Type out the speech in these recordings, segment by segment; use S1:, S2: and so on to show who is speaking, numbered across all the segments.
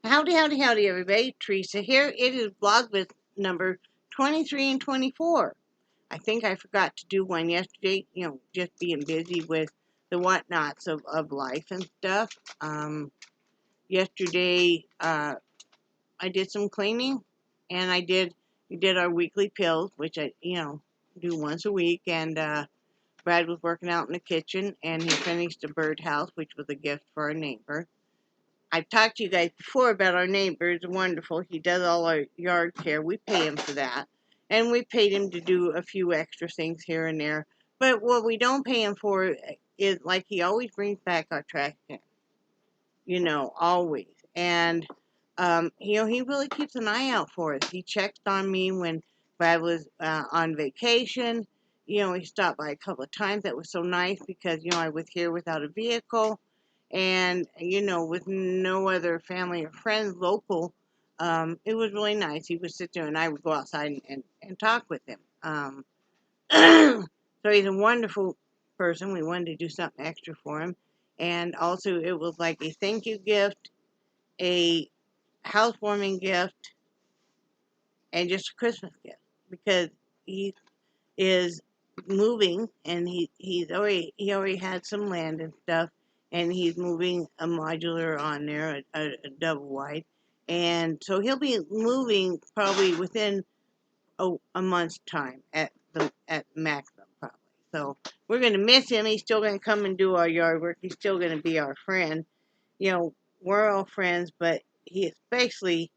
S1: Howdy, howdy, howdy, everybody. Teresa here. It is Vlogmas number 23 and 24. I think I forgot to do one yesterday, just being busy with the whatnots of life and stuff. Yesterday, I did some cleaning, and we did our weekly pills, which I, do once a week, and Brad was working out in the kitchen, and he finished a birdhouse, which was a gift for our neighbor. I've talked to you guys before about our neighbor. It's wonderful. He does all our yard care. We pay him for that. And we paid him to do a few extra things here and there. But what we don't pay him for is, like, he always brings back our trash can. Always. And, he really keeps an eye out for us. He checked on me when Brad was on vacation. He stopped by a couple of times. That was so nice because, I was here without a vehicle. And, with no other family or friends local, it was really nice. He would sit there and I would go outside and talk with him. So he's a wonderful person. We wanted to do something extra for him. And also it was like a thank you gift, a housewarming gift, and just a Christmas gift. Because he is moving and he already had some land and stuff. And he's moving a modular on there, a double wide. And so he'll be moving probably within a month's time at maximum, probably. So we're going to miss him. He's still going to come and do our yard work. He's still going to be our friend. We're all friends, but he especially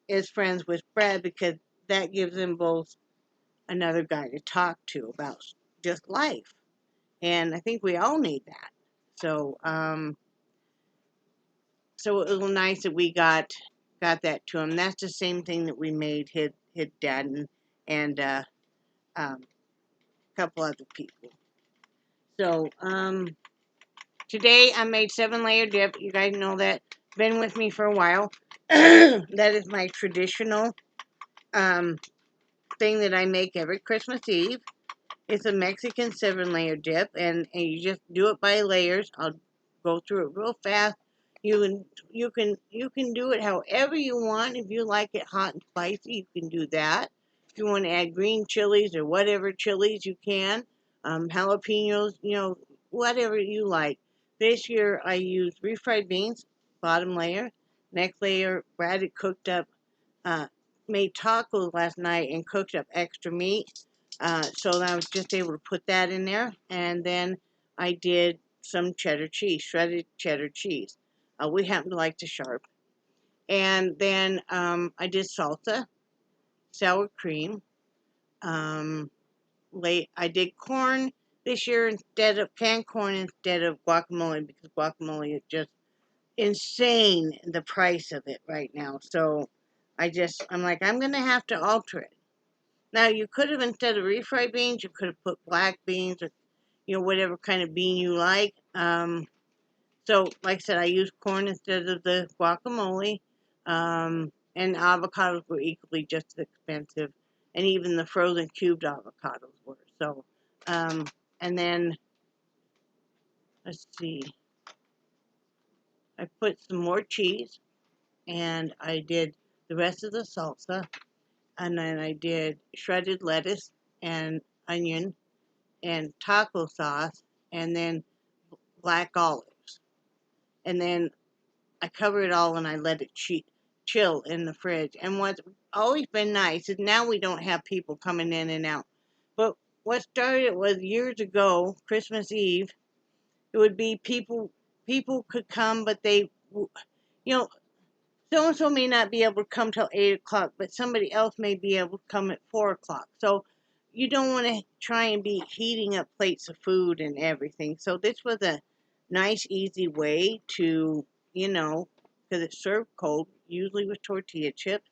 S1: is friends with Brad because that gives them both another guy to talk to about just life. And I think we all need that. So, so it was nice that we got that to him. That's the same thing that we made his dad and a couple other people. So, today I made 7-layer dip. You guys know that. Been with me for a while. That is my traditional thing that I make every Christmas Eve. It's a Mexican 7-layer dip, and you just do it by layers. I'll go through it real fast. You can do it however you want. If you like it hot and spicy, you can do that. If you want to add green chilies or whatever chilies, you can. Jalapenos, whatever you like. This year I used refried beans, bottom layer. Next layer, Brad had cooked up, made tacos last night and cooked up extra meat. So I was just able to put that in there. And then I did some cheddar cheese, shredded cheddar cheese. We happen to like the sharp. And then I did salsa, sour cream. I did corn this year instead of canned corn instead of guacamole because guacamole is just insane, the price of it right now. So I'm like, I'm going to have to alter it. Now, you could have, instead of refried beans, you could have put black beans or, whatever kind of bean you like. So, like I said, I used corn instead of the guacamole. And avocados were equally just as expensive. And even the frozen cubed avocados were. So, and then, let's see. I put some more cheese. And I did the rest of the salsa. And then I did shredded lettuce and onion and taco sauce, and then black olives. And then I cover it all and I let it chill in the fridge. And what's always been nice is now we don't have people coming in and out. But what started was years ago, Christmas Eve, it would be people could come, but they, so-and-so may not be able to come till 8 o'clock, but somebody else may be able to come at 4 o'clock. So you don't want to try and be heating up plates of food and everything. So this was a nice, easy way to, because it's served cold, usually with tortilla chips.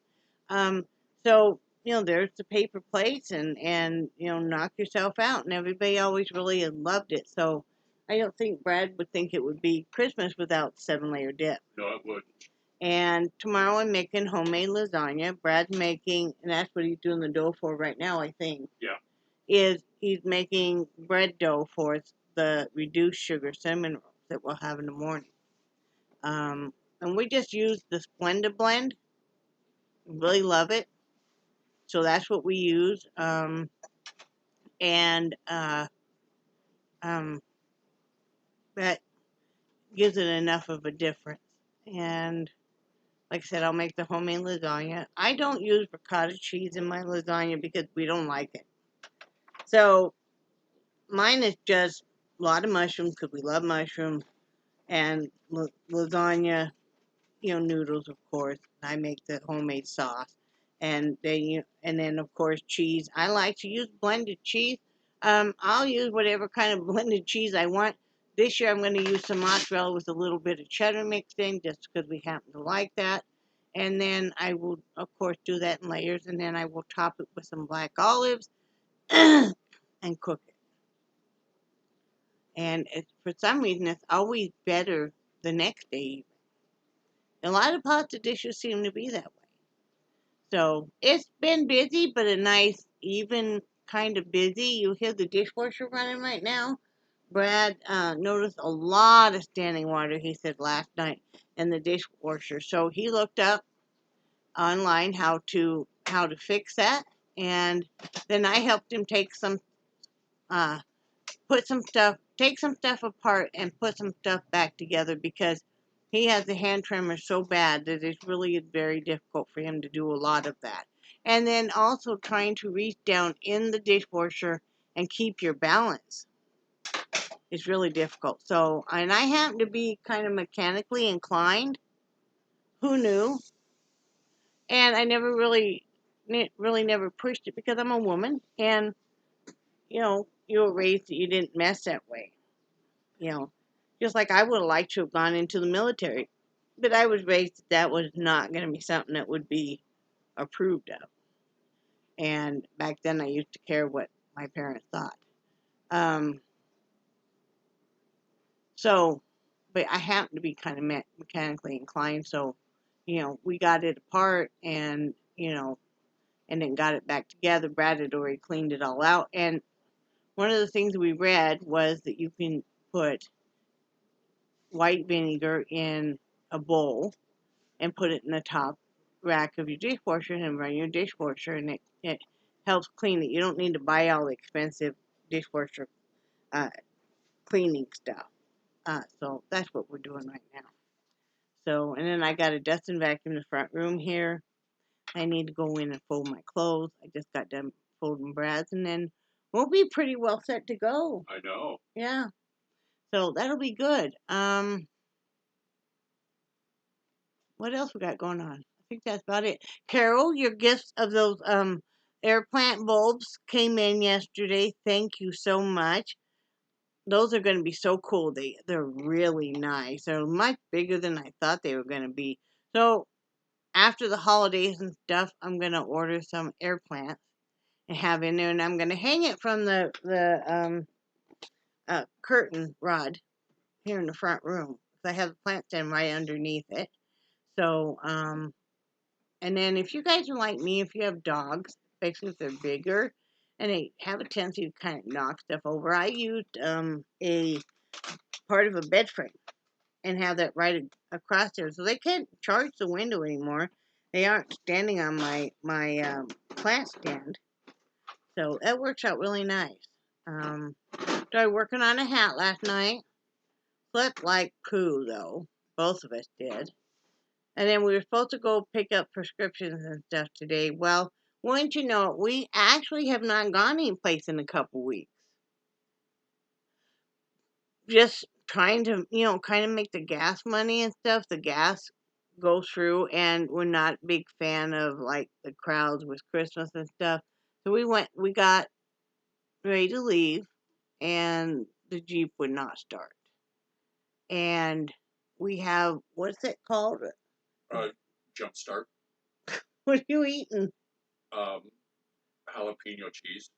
S1: So, there's the paper plates and knock yourself out. And everybody always really loved it. So I don't think Brad would think it would be Christmas without 7-layer dip.
S2: No, it wouldn't.
S1: And tomorrow I'm making homemade lasagna. Brad's making, and that's what he's doing the dough for right now, I think.
S2: Yeah.
S1: He's making bread dough for the reduced sugar cinnamon rolls that we'll have in the morning. and we just use the Splenda blend. Really love it. So that's what we use. And um, that gives it enough of a difference. And like I said, I'll make the homemade lasagna. I don't use ricotta cheese in my lasagna because we don't like it. So mine is just a lot of mushrooms because we love mushrooms and lasagna, noodles, of course. I make the homemade sauce, and then of course cheese. I like to use blended cheese. I'll use whatever kind of blended cheese I want. This year I'm going to use some mozzarella with a little bit of cheddar mixed in, just because we happen to like that. And then I will, of course, do that in layers, and then I will top it with some black olives and cook it. And for some reason, it's always better the next day. A lot of pasta dishes seem to be that way. So it's been busy, but a nice, even kind of busy. You hear the dishwasher running right now. Brad noticed a lot of standing water, he said last night, in the dishwasher. So he looked up online how to fix that, and then I helped him take some uh, take some stuff apart and put some stuff back together because he has the hand tremor so bad that it's really very difficult for him to do a lot of that. And then also trying to reach down in the dishwasher and keep your balance is really difficult. So, and I happen to be kind of mechanically inclined. Who knew? And I never really never pushed it because I'm a woman and, you were raised that you didn't mess that way. You know, just like I would have liked to have gone into the military, but I was raised that was not going to be something that would be approved of. And back then, I used to care what my parents thought. Um, so, but I happen to be kind of mechanically inclined, so we got it apart and and then got it back together. Brad had already cleaned it all out, and one of the things we read was that you can put white vinegar in a bowl and put it in the top rack of your dishwasher and run your dishwasher, and it helps clean it. You don't need to buy all the expensive dishwasher uh, cleaning stuff. So that's what we're doing right now. So, and then I got to dust and vacuum the front room here. I need to go in and fold my clothes. I just got done folding Brad's, and then we'll be pretty well set to go.
S2: I know.
S1: Yeah. So that'll be good. What else we got going on? I think that's about it. Carol, your gifts of those air plant bulbs came in yesterday. Thank you so much. Those are going to be so cool. They're really nice. They're much bigger than I thought they were going to be. So after the holidays and stuff, I'm going to order some air plants and have in there, and I'm going to hang it from the curtain rod here in the front room. I have the plant stand right underneath it. So and then if you guys are like me, if you have dogs, especially if they're bigger, and they have a tendency to kind of knock stuff over, I used a part of a bed frame and have that right across there, so they can't charge the window anymore. They aren't standing on my plant stand, so that works out really nice. Started working on a hat last night. Slept like poo though. Both of us did. And then we were supposed to go pick up prescriptions and stuff today. Well, wouldn't you know it, we actually have not gone anyplace in a couple weeks. Just trying to, kind of make the gas money and stuff. The gas go through, and we're not a big fan of like the crowds with Christmas and stuff. So we got ready to leave, and the Jeep would not start. And we have, what's it called?
S2: Jump start.
S1: What are you eating?
S2: Jalapeno cheese.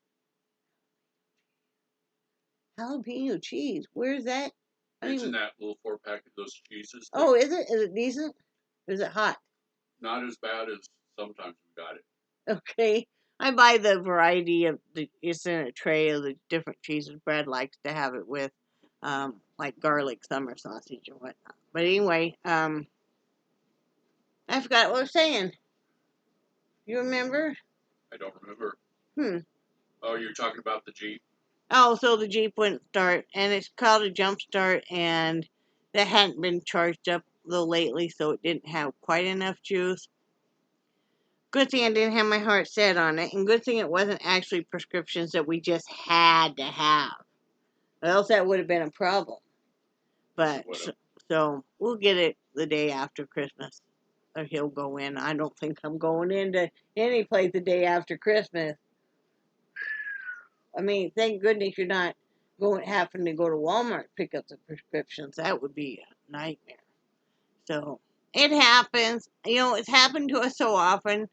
S1: Jalapeno cheese. Where's that?
S2: It's in that little 4-pack of those cheeses.
S1: Oh, is it? Is it decent? Is it hot?
S2: Not as bad as sometimes we got it.
S1: Okay. I buy the variety of it's in a tray of the different cheeses. Brad likes to have it with, like garlic summer sausage or whatnot. But anyway, I forgot what I was saying. You remember?
S2: I don't remember.
S1: Hmm.
S2: Oh, you're talking about the Jeep?
S1: Oh, so the Jeep wouldn't start, and it's called a jump start, and that hadn't been charged up though lately, so it didn't have quite enough juice. Good thing I didn't have my heart set on it, and good thing it wasn't actually prescriptions that we just had to have. Or else that would have been a problem. But so we'll get it the day after Christmas, or he'll go in. I don't think I'm going into any place the day after Christmas. I mean, thank goodness you're not having to go to Walmart to pick up the prescriptions. That would be a nightmare. So it happens. You know, it's happened to us so often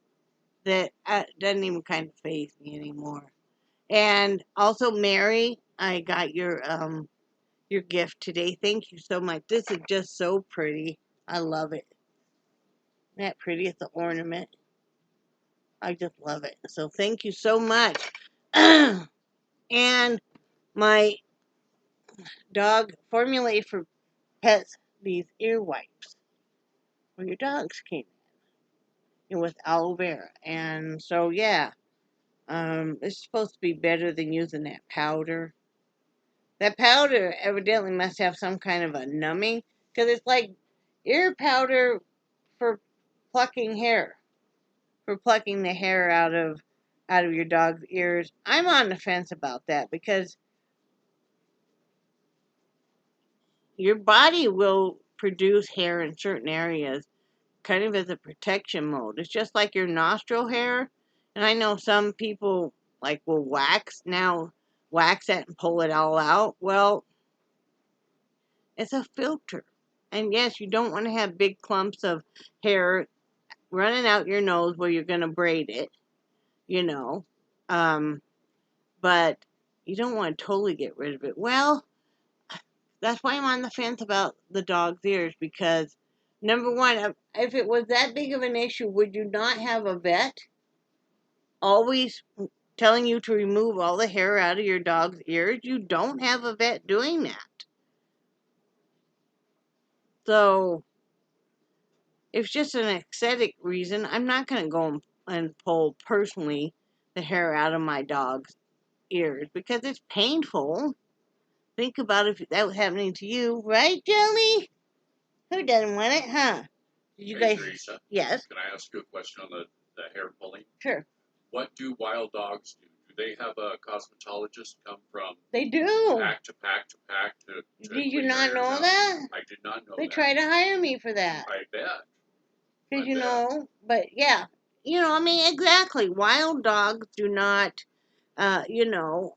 S1: that it doesn't even kind of faze me anymore. And also, Mary, I got your gift today. Thank you so much. This is just so pretty. I love it. Isn't that pretty? It's an ornament. I just love it. So thank you so much. And my dog formulated for pets these ear wipes for your dogs came in with aloe vera. And so yeah, it's supposed to be better than using that powder. That powder evidently must have some kind of a numbing because it's like ear powder for plucking hair, for plucking the hair out of your dog's ears. I'm on the fence about that because your body will produce hair in certain areas kind of as a protection mode. It's just like your nostril hair. And I know some people like will wax it and pull it all out. Well, it's a filter. And yes, you don't want to have big clumps of hair running out your nose where you're going to braid it, you know. Um, but you don't want to totally get rid of it. Well, that's why I'm on the fence about the dog's ears because, number one, if it was that big of an issue, would you not have a vet always telling you to remove all the hair out of your dog's ears? You don't have a vet doing that. So, if it's just an aesthetic reason, I'm not going to go and pull personally the hair out of my dog's ears because it's painful. Think about if that was happening to you, right, Jelly? Who doesn't want it, huh? Did you
S2: Hey,
S1: guys?
S2: Teresa,
S1: Yes.
S2: can I ask you a question on the hair pulling?
S1: Sure.
S2: What do wild dogs do? Do they have a cosmetologist come from
S1: They do.
S2: pack to pack to pack to
S1: Did you
S2: clean their
S1: not
S2: ears
S1: know
S2: out?
S1: that?
S2: I did not know
S1: They
S2: that.
S1: try to hire me for that.
S2: I bet.
S1: Because
S2: I bet.
S1: but yeah. I mean, exactly. Wild dogs do not, you know,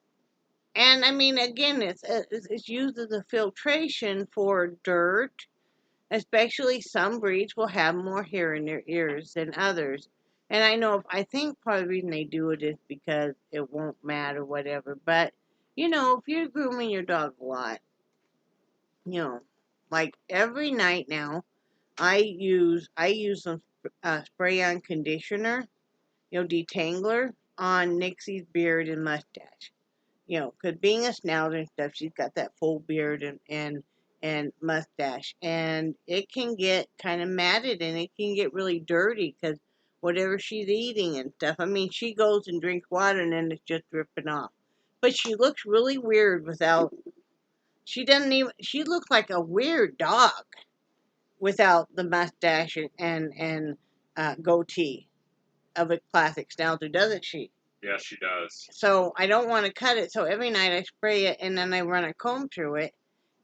S1: and I mean, again, it's used as a filtration for dirt. Especially some breeds will have more hair in their ears than others. And I think part of the reason they do it is because it won't matter, whatever. But, if you're grooming your dog a lot, you know, like every night now, I use some spray on conditioner, detangler on Nixie's beard and mustache. Because being a schnauzer and stuff, she's got that full beard and mustache, and it can get kind of matted and it can get really dirty because whatever she's eating and stuff. I mean, she goes and drinks water and then it's just dripping off. But she looks really weird without. She doesn't even. She looks like a weird dog without the mustache and goatee of a classic schnauzer, doesn't she?
S2: Yes, she does.
S1: So I don't want to cut it. So every night I spray it and then I run a comb through it.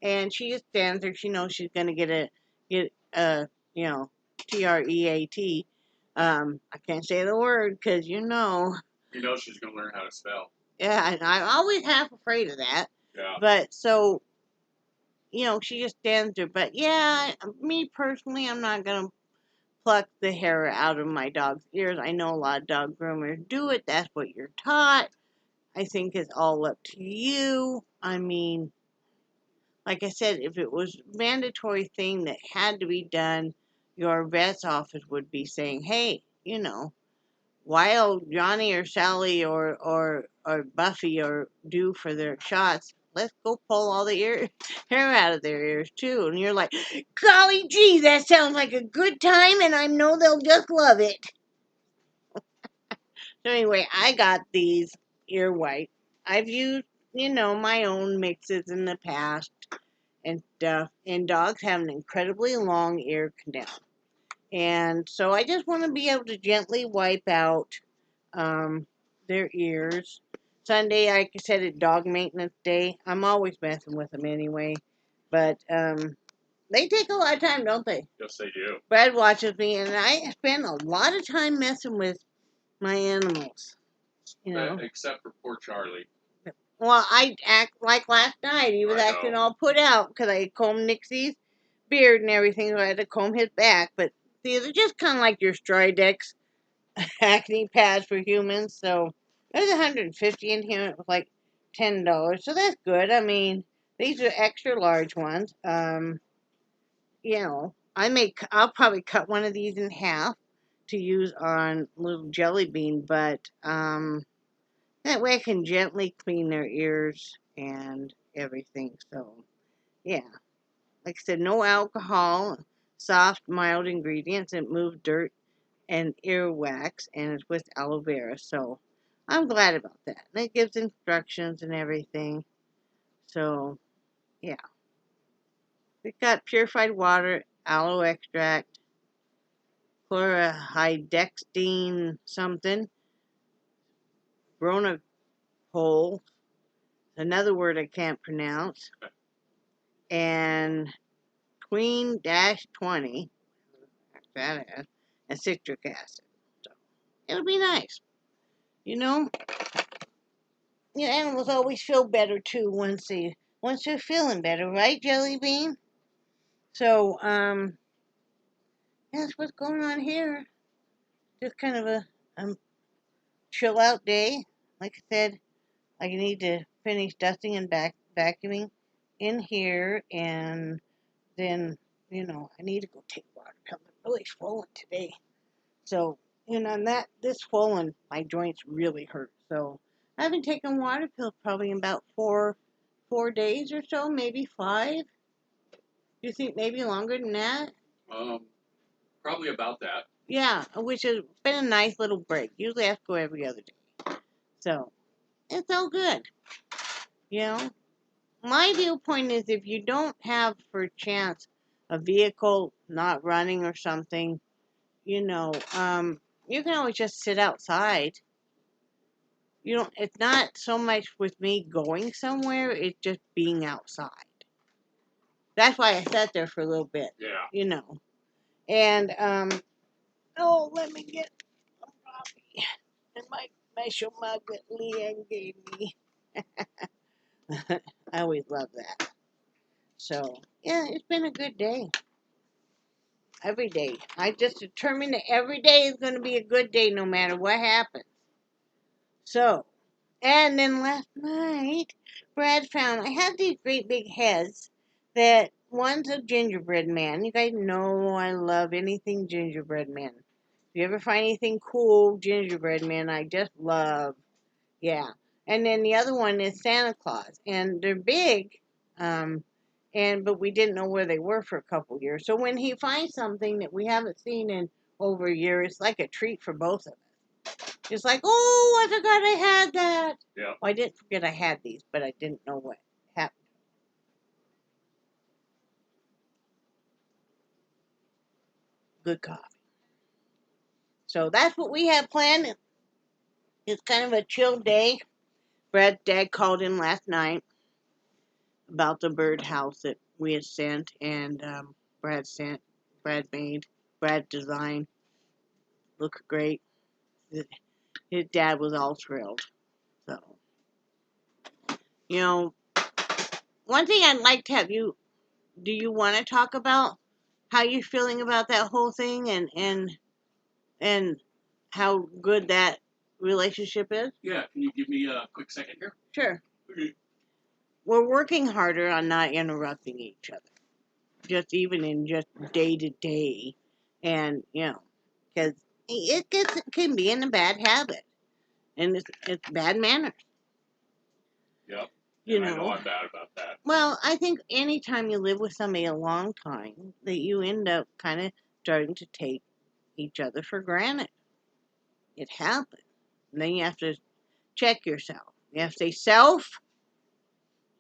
S1: And she just stands there. She knows she's gonna get a TREAT. I can't say the word because
S2: You know she's going to learn how to spell.
S1: Yeah, and I'm always half afraid of that.
S2: Yeah.
S1: But so she just stands there. But yeah, me personally, I'm not gonna pluck the hair out of my dog's ears. I know a lot of dog groomers do it. That's what you're taught. I think it's all up to you. I mean, like I said, if it was a mandatory thing that had to be done, your vet's office would be saying, hey, while Johnny or Sally or Buffy are due for their shots, let's go pull all the hair out of their ears too. And you're like, golly gee, that sounds like a good time, and I know they'll just love it. So anyway, I got these ear wipes. I've used, my own mixes in the past and stuff. And dogs have an incredibly long ear canal. And so I just want to be able to gently wipe out their ears. Sunday, like I said, it's dog maintenance day. I'm always messing with them anyway. But they take a lot of time, don't they?
S2: Yes, they do.
S1: Brad watches me, and I spend a lot of time messing with my animals.
S2: Except for poor Charlie.
S1: Well, I act like last night. He was acting all put out because I combed Nixie's beard and everything, so I had to comb his back. But see, they're just kind of like your Stridex acne pads for humans. So there's 150 in here. It was like $10, so that's good. I mean, these are extra large ones. I'll probably cut one of these in half to use on little Jellybean, but that way I can gently clean their ears and everything. So yeah, like I said, no alcohol, soft, mild ingredients that move dirt and earwax, and it's with aloe vera. So I'm glad about that. And it gives instructions and everything. So yeah, we've got purified water, aloe extract, chlorhydexidine something, bronopol, another word I can't pronounce, and Queen-20, that is, and citric acid. So it'll be nice. Your animals always feel better too once they're feeling better, right, Jellybean? So, that's what's going on here. Just kind of a chill out day. Like I said, I need to finish dusting and vacuuming in here, and then I need to go take water because I'm really swollen today. So and this swollen, my joints really hurt. So I haven't taken water pills probably in about four days or so, maybe 5. You think maybe longer than that?
S2: Probably about that.
S1: Yeah, which has been a nice little break. Usually I have to go every other day. So it's all good. My viewpoint is if you don't have for chance a vehicle not running or something, you can always just sit outside. It's not so much with me going somewhere, it's just being outside. That's why I sat there for a little bit.
S2: Yeah.
S1: And let me get some coffee. And my special mug that Leanne gave me. I always love that. So, yeah, it's been a good day. Every day. I just determined that every day is going to be a good day no matter what happens. So, and then last night, Brad found I have these great big heads that one's a gingerbread man. You guys know I love anything gingerbread man. If you ever find anything cool, gingerbread man, I just love. Yeah. And then the other one is Santa Claus. And they're big, but we didn't know where they were for a couple years. So when he finds something that we haven't seen in over a year, it's like a treat for both of us. It's like, oh, I forgot I had that.
S2: Yeah.
S1: Well, I didn't forget I had these, but I didn't know what happened. Good coffee. So that's what we have planned. It's kind of a chill day. Brad's dad called in last night about the birdhouse that we had sent, and Brad made, Brad designed. Looked great. His dad was all thrilled. So, one thing I'd like to have you, do you want to talk about how you're feeling about that whole thing and how good that relationship is?
S2: Yeah, can you give me a quick second here?
S1: Sure.
S2: Okay.
S1: We're working harder on not interrupting each other. Just even in just day to day. And, because it can be in a bad habit. And it's bad manners.
S2: Yep.
S1: You
S2: And I know
S1: know.
S2: I'm bad about that.
S1: Well, I think anytime you live with somebody a long time, that you end up kind of starting to take each other for granted. It happens. And then you have to check yourself. You have to say, self,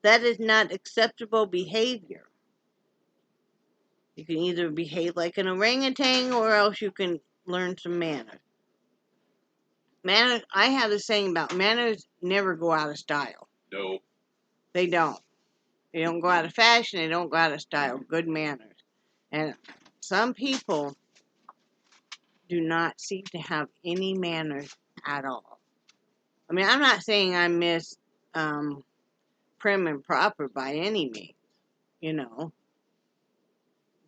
S1: that is not acceptable behavior. You can either behave like an orangutan or else you can learn some manners. Manners, I have a saying about manners never go out of style.
S2: No.
S1: They don't. They don't go out of fashion. They don't go out of style. Good manners. And some people do not seem to have any manners at all. I mean, I'm not saying I miss prim and proper by any means, you know,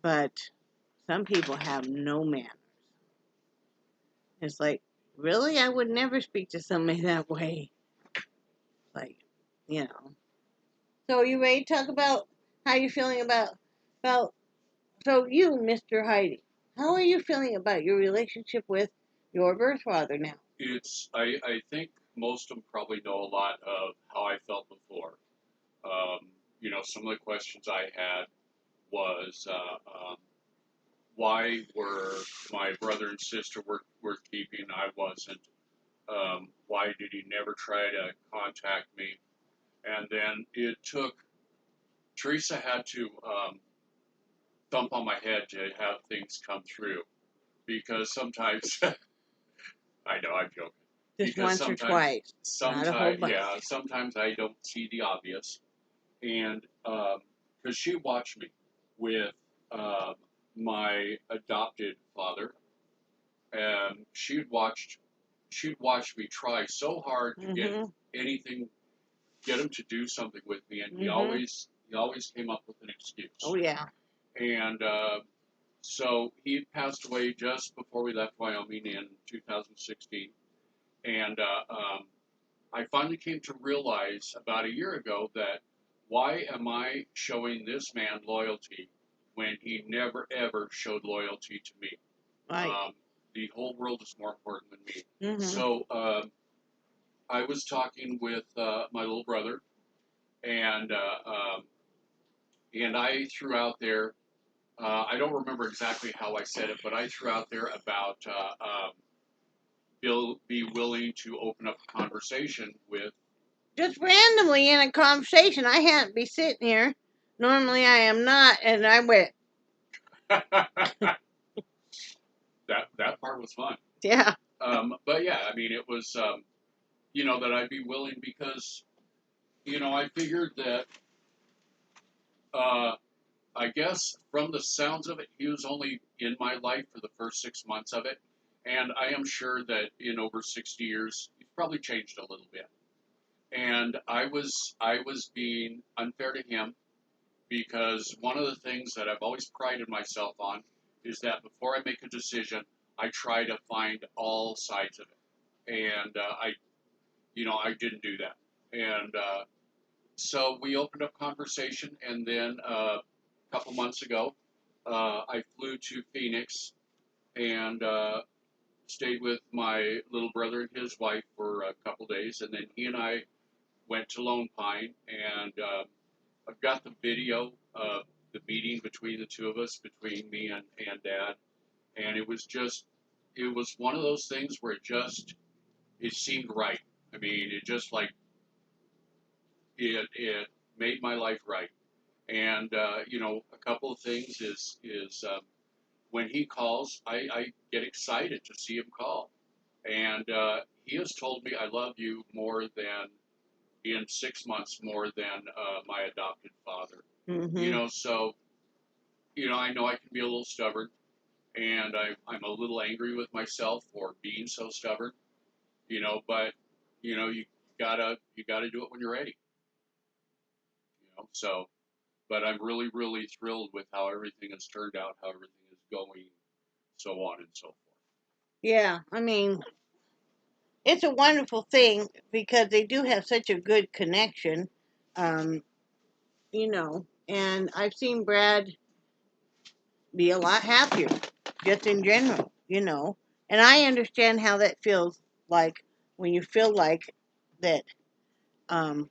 S1: but some people have no manners. It's like, really? I would never speak to somebody that way. Like, you know. So are you ready to talk about how you're feeling about so you, Mr. Heidi, how are you feeling about your relationship with your birth father now?
S2: I think most of them probably know a lot of how I felt before. Some of the questions I had was, why were my brother and sister were keeping, I wasn't? Why did he never try to contact me? And then Teresa had to thump on my head to have things come through. Because sometimes, I know, I'm joking.
S1: Just
S2: Because
S1: once or twice, not a whole bunch.
S2: yeah, sometimes I don't see the obvious. And because she watched me with my adopted father, and she'd watched me try so hard to get anything, get him to do something with me, and he always came up with an excuse.
S1: Oh yeah.
S2: And so he passed away just before we left Wyoming in 2016, and I finally came to realize about a year ago that why am I showing this man loyalty when he never ever showed loyalty to me?
S1: Right.
S2: The whole world is more important than me. So I was talking with my little brother, and I threw out there. I don't remember exactly how I said it, but I threw out there about Bill be willing to open up a conversation with.
S1: Just randomly in a conversation. I hadn't be sitting here. Normally I am not, and I went.
S2: That part was fun.
S1: Yeah.
S2: But yeah, I mean, it was that I'd be willing because I figured that I guess from the sounds of it, he was only in my life for the first 6 months of it, and I am sure that in over 60 years, he's probably changed a little bit. And I was being unfair to him because one of the things that I've always prided myself on is that before I make a decision, I try to find all sides of it, and I didn't do that, and so we opened up conversation, and then a couple months ago, I flew to Phoenix and stayed with my little brother and his wife for a couple days, and then he and I went to Lone Pine, and I've got the video of the meeting between the two of us, between me and Dad, and it was one of those things where it seemed right. I mean, it just like it made my life right. And a couple of things is when he calls, I get excited to see him call, and he has told me I love you more than in 6 months more than my adopted father. So I know I can be a little stubborn, and I'm a little angry with myself for being so stubborn. But you gotta do it when you're ready. So. But I'm really, really thrilled with how everything has turned out, how everything is going, so on and so forth.
S1: Yeah, I mean, it's a wonderful thing because they do have such a good connection, um, and I've seen Brad be a lot happier just in general, and I understand how that feels like when you feel like that, um,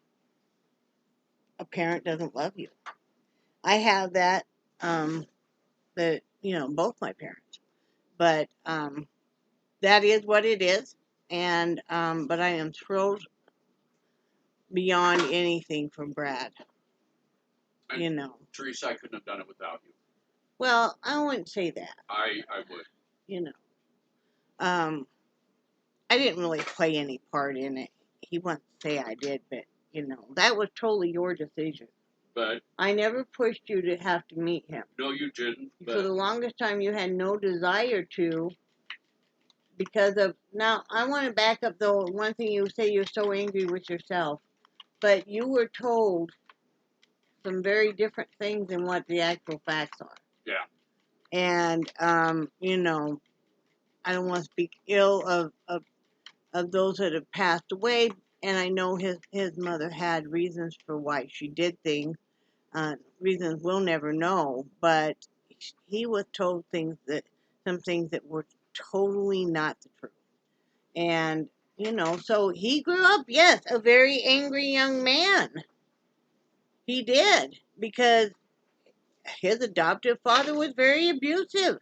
S1: a parent doesn't love you. I have that, both my parents. But that is what it is. And but I am thrilled beyond anything from Brad.
S2: And Teresa, I couldn't have done it without you.
S1: Well, I wouldn't say that.
S2: I would.
S1: I didn't really play any part in it. He wants to say I did, but that was totally your decision.
S2: But
S1: I never pushed you to have to meet him.
S2: No, you didn't.
S1: For the longest time, you had no desire to, because of. Now, I want to back up though. One thing you say, you're so angry with yourself, but you were told some very different things than what the actual facts are.
S2: Yeah.
S1: And I don't want to speak ill of those that have passed away, and I know his mother had reasons for why she did things. Reasons we'll never know, but he was told some things that were totally not the truth. And so he grew up, yes, a very angry young man. He did, because his adoptive father was very abusive,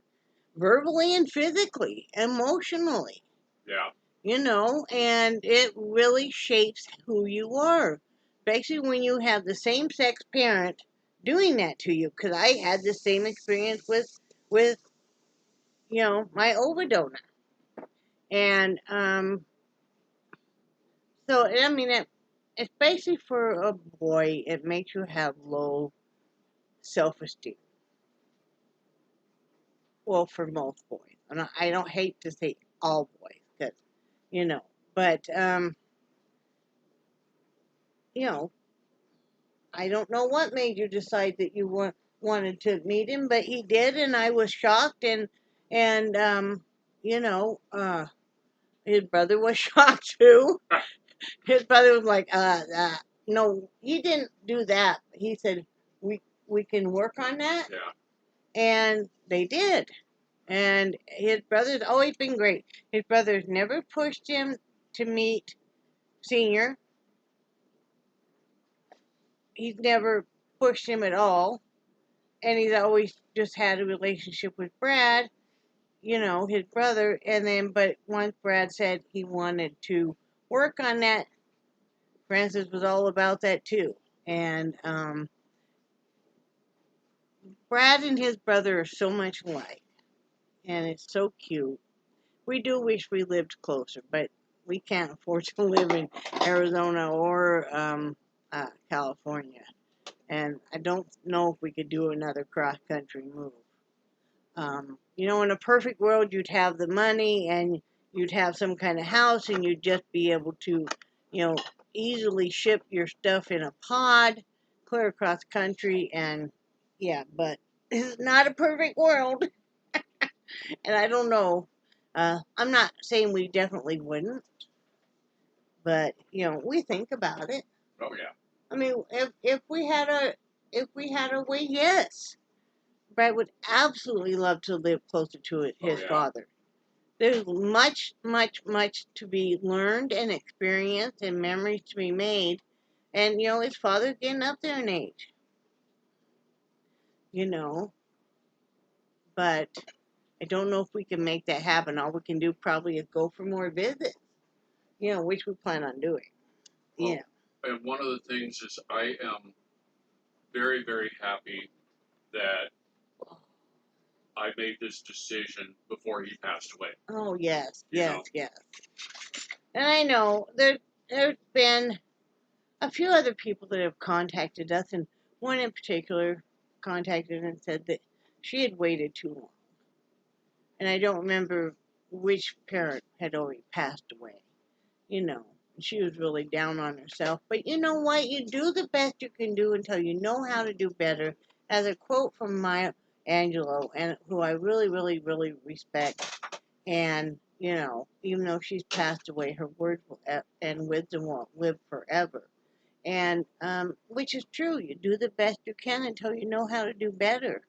S1: verbally and physically, emotionally.
S2: Yeah.
S1: And it really shapes who you are. Especially when you have the same sex parent doing that to you. Because I had the same experience with my overdonor. And so, I mean, especially for a boy, it makes you have low self-esteem. Well, for most boys. And I don't hate to say all boys, because, but, I don't know what made you decide that you wanted to meet him, but he did, and I was shocked, and his brother was shocked too. His brother was like, no, he didn't do that. He said, we can work on that.
S2: Yeah.
S1: And they did. And his brother's always been great. His brother's never pushed him to meet Senior. He's never pushed him at all. And he's always just had a relationship with Brad, his brother. And then, but once Brad said he wanted to work on that, Francis was all about that too. And Brad and his brother are so much alike. And it's so cute. We do wish we lived closer, but we can't afford to live in Arizona or California. And I don't know if we could do another cross-country move. In a perfect world, you'd have the money and you'd have some kind of house and you'd just be able to, easily ship your stuff in a pod, clear across country, and yeah, but this is not a perfect world. And I don't know. I'm not saying we definitely wouldn't, but we think about it.
S2: Oh yeah.
S1: I mean, if we had a way, yes. Brad would absolutely love to live closer to his father. There's much, much, much to be learned and experienced and memories to be made. And, his father's getting up there in age. But I don't know if we can make that happen. All we can do probably is go for more visits, which we plan on doing.
S2: Well, and one of the things is I am very, very happy that I made this decision before he passed away.
S1: Oh, yes, yes. And I know there's been a few other people that have contacted us, and one in particular contacted and said that she had waited too long. And I don't remember which parent had already passed away. She was really down on herself. But you know what? You do the best you can do until you know how to do better. As a quote from Maya Angelou, and who I really, really, really respect. And, even though she's passed away, her words and wisdom will live forever. And, which is true. You do the best you can until you know how to do better.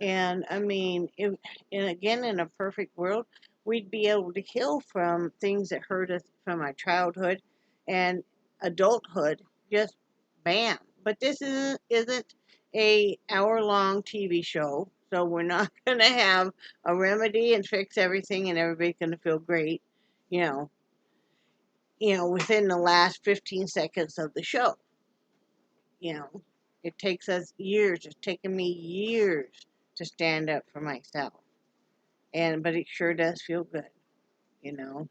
S1: And, I mean, and again, in a perfect world, we'd be able to heal from things that hurt us from our childhood and adulthood. Just bam, But this isn't a hour-long TV show, so we're not going to have a remedy and fix everything and everybody's going to feel great, you know, within the last 15 seconds of the show. You know, it takes us years. It's taken me years to stand up for myself. But it sure does feel good, you know.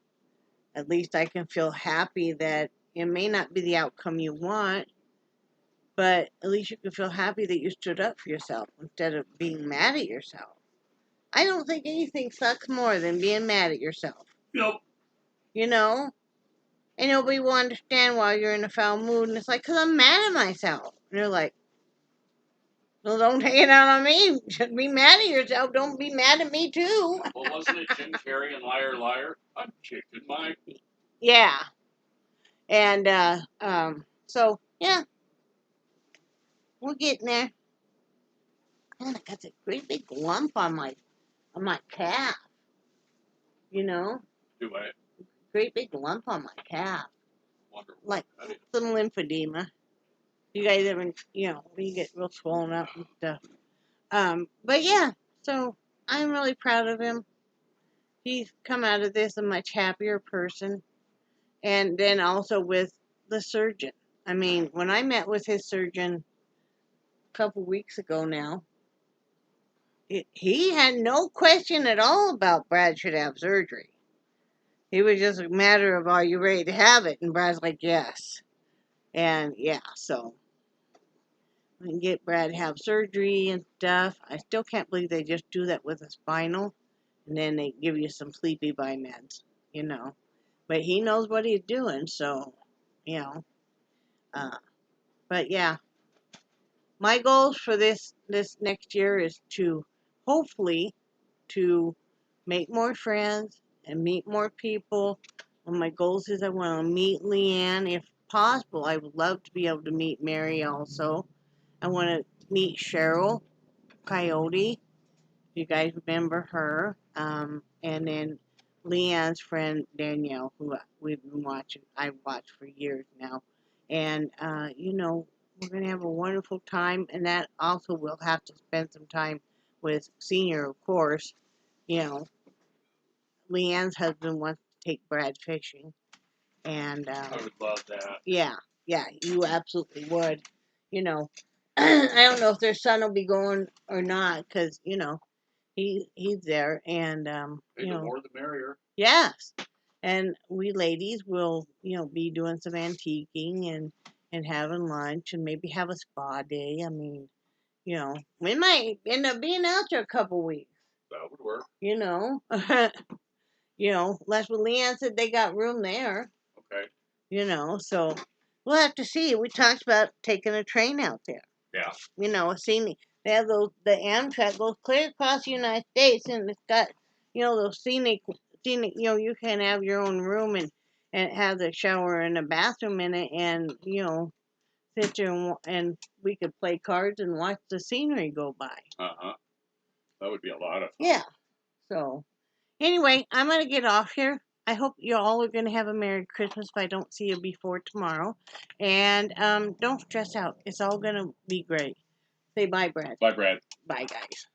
S1: At least I can feel happy that it may not be the outcome you want, but at least you can feel happy that you stood up for yourself instead of being mad at yourself. I don't think anything sucks more than being mad at yourself.
S2: Yep.
S1: You know? And nobody will understand why you're in a foul mood, and it's like, 'cause I'm mad at myself. And you're like, well, don't take it out on me. Just be mad at yourself. Don't be mad at me, too.
S2: Well, wasn't it Jim Carrey and Liar Liar? I'm kicking my...
S1: Yeah. And, so, yeah. We're getting there. Man, I got this great big lump on my calf. You know?
S2: Do I?
S1: Great big lump on my calf.
S2: Wonder
S1: Like
S2: what that is.
S1: some lymphedema. You guys ever, when you get real swollen up and stuff. But yeah, so I'm really proud of him. He's come out of this a much happier person. And then also with the surgeon. I mean, when I met with his surgeon a couple weeks ago now, he had no question at all about Brad should have surgery. It was just a matter of, are you ready to have it? And Brad's like, yes. And yeah, so we can get Brad to have surgery and stuff. I still can't believe they just do that with a spinal. And then they give you some sleepy by meds, you know. But he knows what he's doing, so, you know. But yeah, my goals for this next year is to hopefully to make more friends and meet more people. One of my goals is I want to meet Leanne if possible. I would love to be able to meet Mary also. I want to meet Cheryl Coyote. You guys remember her? And then Leanne's friend Danielle, who we've been watching. I've watched for years now, and we're gonna have a wonderful time. And that also we'll have to spend some time with Senior, of course. You know, Leanne's husband wants to take Brad fishing, and
S2: I would love that.
S1: yeah, you absolutely would. You know, I don't know if their son will be going or not, because he's there, and
S2: Hey, the more the merrier.
S1: yes, and we ladies will be doing some antiquing and having lunch and maybe have a spa day. I mean, we might end up being out there a couple weeks.
S2: That would work.
S1: Unless what Leanne said they got room there.
S2: Okay.
S1: So we'll have to see. We talked about taking a train out there.
S2: Yeah.
S1: A scenic. They have the Amtrak goes clear across the United States, and it's got those scenic. You can have your own room and have the shower and a bathroom in it, and sit there and we could play cards and watch the scenery go by.
S2: That would be a lot of fun.
S1: Yeah. So anyway, I'm gonna get off here. I hope you all are gonna have a Merry Christmas if I don't see you before tomorrow. And don't stress out. It's all gonna be great. Say bye, Brad.
S2: Bye, Brad.
S1: Bye, guys.